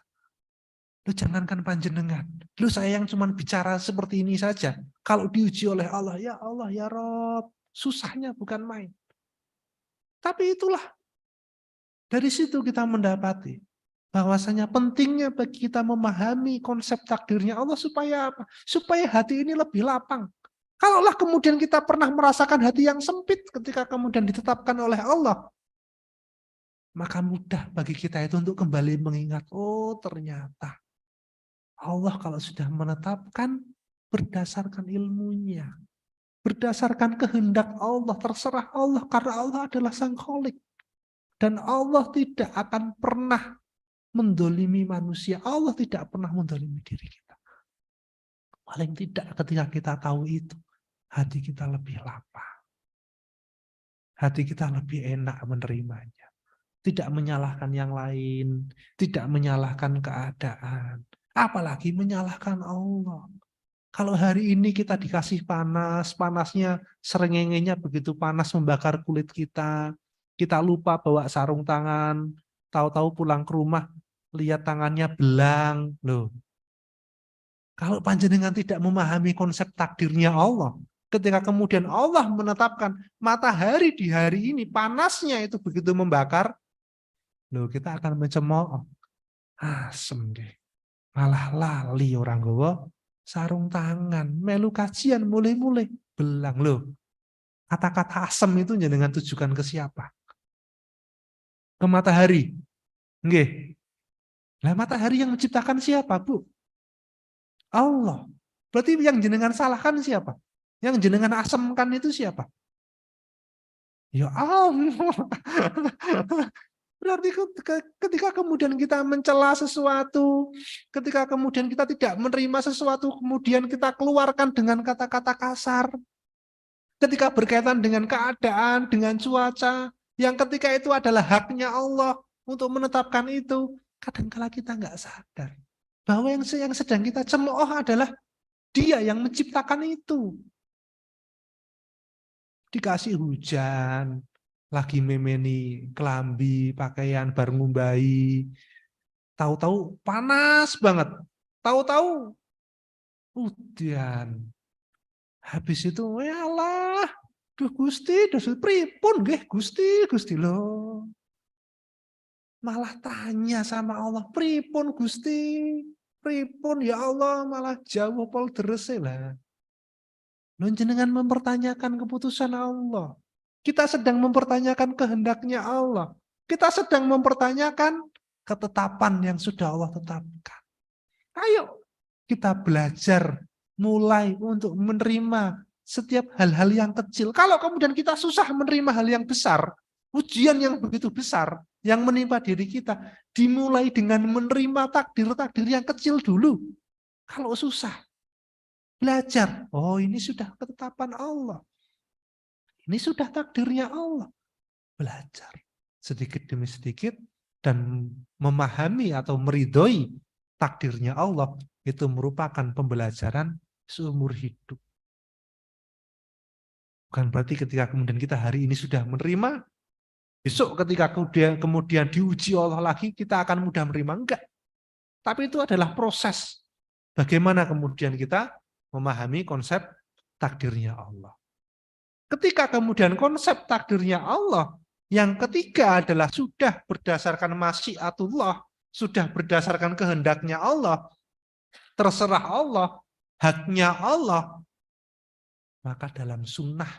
Lu jangankan panjenengan, lu saya yang cuma bicara seperti ini saja. Kalau diuji oleh Allah, ya Rob, susahnya bukan main. Tapi itulah, dari situ kita mendapati bahwasanya pentingnya bagi kita memahami konsep takdirnya Allah supaya apa? Supaya hati ini lebih lapang. Kalaulah kemudian kita pernah merasakan hati yang sempit ketika kemudian ditetapkan oleh Allah, maka mudah bagi kita itu untuk kembali mengingat, oh ternyata Allah kalau sudah menetapkan berdasarkan ilmunya, berdasarkan kehendak Allah, terserah Allah karena Allah adalah Sang Kholik. Dan Allah tidak akan pernah mendolimi manusia. Allah tidak pernah mendolimi diri kita. Paling tidak ketika kita tahu itu, hati kita lebih lapang. Hati kita lebih enak menerimanya. Tidak menyalahkan yang lain, tidak menyalahkan keadaan. Apalagi menyalahkan Allah. Kalau hari ini kita dikasih panas, panasnya serengengenya begitu panas membakar kulit kita lupa bawa sarung tangan, tahu-tahu pulang ke rumah, lihat tangannya belang, loh. Kalau panjenengan tidak memahami konsep takdirnya Allah, ketika kemudian Allah menetapkan matahari di hari ini panasnya itu begitu membakar, loh kita akan mencemooh. Asem deh. Malah lali orang gowo sarung tangan, melu kajian mulai-mulai belang loh. Kata-kata asem itu dengan tujukan ke siapa? Ke matahari. Nggih. Lah matahari yang menciptakan siapa, Bu? Allah. Berarti yang jenengan salahkan siapa? Yang jenengan asemkan itu siapa? Ya Allah. Berarti ketika kemudian kita mencela sesuatu, ketika kemudian kita tidak menerima sesuatu, kemudian kita keluarkan dengan kata-kata kasar, ketika berkaitan dengan keadaan, dengan cuaca, yang ketika itu adalah haknya Allah untuk menetapkan itu, kadangkala kita nggak sadar bahwa yang sedang kita cemooh adalah Dia yang menciptakan itu. Dikasih hujan, lagi memeni kelambi, pakaian, bar ngumbahi, tahu-tahu panas banget, tahu-tahu udan. Habis itu, ya Allah, duh Gusti, pripun nggih Gusti, Gusti loh. Malah tanya sama Allah, pripun Gusti, pripun ya Allah, malah jawab pol derese lah. Loh jenengan mempertanyakan keputusan Allah. Kita sedang mempertanyakan kehendaknya Allah. Kita sedang mempertanyakan ketetapan yang sudah Allah tetapkan. Ayo kita belajar mulai untuk menerima setiap hal-hal yang kecil. Kalau kemudian kita susah menerima hal yang besar, ujian yang begitu besar yang menimpa diri kita, dimulai dengan menerima takdir-takdir yang kecil dulu. Kalau susah, belajar. Oh, ini sudah ketetapan Allah. Ini sudah takdirnya Allah. Belajar sedikit demi sedikit dan memahami atau meridhoi takdirnya Allah itu merupakan pembelajaran seumur hidup. Bukan berarti ketika kemudian kita hari ini sudah menerima, besok ketika kemudian diuji Allah lagi kita akan mudah menerima. Enggak. Tapi itu adalah proses. Bagaimana kemudian kita memahami konsep takdirnya Allah. Ketika kemudian konsep takdirnya Allah, yang ketiga adalah sudah berdasarkan masyiatullah, sudah berdasarkan kehendaknya Allah, terserah Allah, haknya Allah, maka dalam sunnah,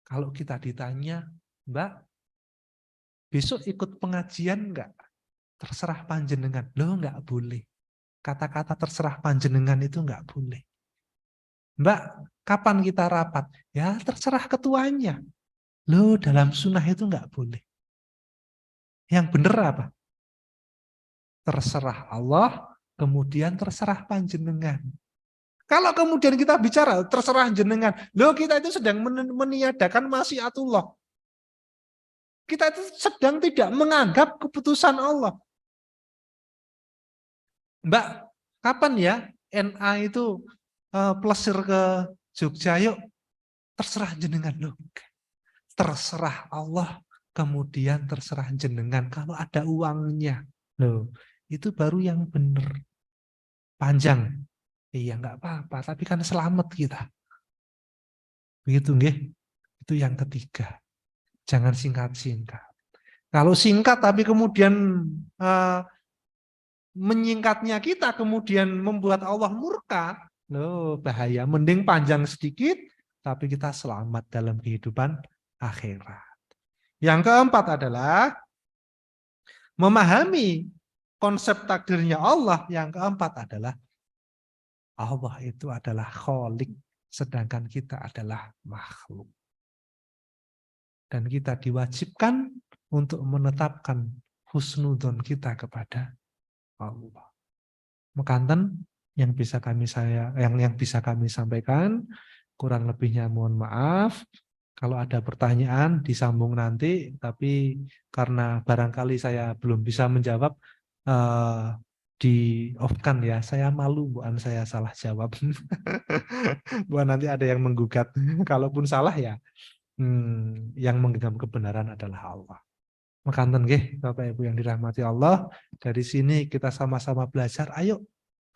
kalau kita ditanya, Mbak, besok ikut pengajian enggak? Terserah panjenengan. Loh, enggak boleh. Kata-kata terserah panjenengan itu enggak boleh. Mbak, kapan kita rapat? Ya terserah ketuanya. Loh, dalam sunnah itu enggak boleh. Yang benar apa? Terserah Allah, kemudian terserah panjenengan. Kalau kemudian kita bicara terserah jenengan, loh kita itu sedang meniadakan masyiatullah. Kita itu sedang tidak menganggap keputusan Allah. Mbak, kapan ya NA itu plesir ke Jogja, yuk terserah jenengan loh. Terserah Allah, kemudian terserah jenengan kalau ada uangnya. Loh, itu baru yang benar. Panjang. Iya nggak apa-apa, tapi kan selamat kita. Begitu nggih? Itu yang ketiga. Jangan singkat-singkat. Kalau singkat tapi kemudian menyingkatnya kita kemudian membuat Allah murka, loh bahaya. Mending panjang sedikit tapi kita selamat dalam kehidupan akhirat. Yang keempat adalah memahami konsep takdirnya Allah. Yang keempat adalah Allah itu adalah Khalik, sedangkan kita adalah makhluk. Dan kita diwajibkan untuk menetapkan husnudzon kita kepada Allah. Mekanten yang bisa kami sampaikan, kurang lebihnya mohon maaf. Kalau ada pertanyaan disambung nanti, tapi karena barangkali saya belum bisa menjawab, di off-kan ya, saya malu bukan saya salah jawab. Bukan nanti ada yang menggugat. Kalaupun salah ya, yang menggenggam kebenaran adalah Allah. Mekanten nggih Bapak Ibu yang dirahmati Allah, dari sini kita sama-sama belajar, ayo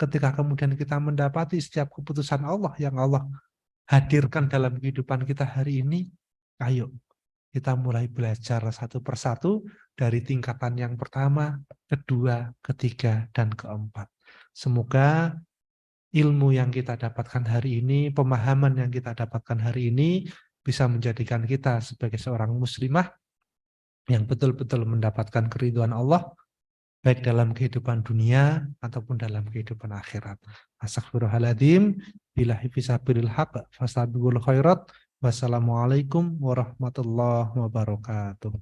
ketika kemudian kita mendapati setiap keputusan Allah yang Allah hadirkan dalam kehidupan kita hari ini, ayo kita mulai belajar satu persatu dari tingkatan yang pertama, kedua, ketiga, dan keempat. Semoga ilmu yang kita dapatkan hari ini, pemahaman yang kita dapatkan hari ini bisa menjadikan kita sebagai seorang muslimah yang betul-betul mendapatkan keridhaan Allah, baik dalam kehidupan dunia ataupun dalam kehidupan akhirat. Astagfirullahaladzim, billahi fisabilil haq, fastabiqul khairat. Wassalamualaikum warahmatullahi wabarakatuh.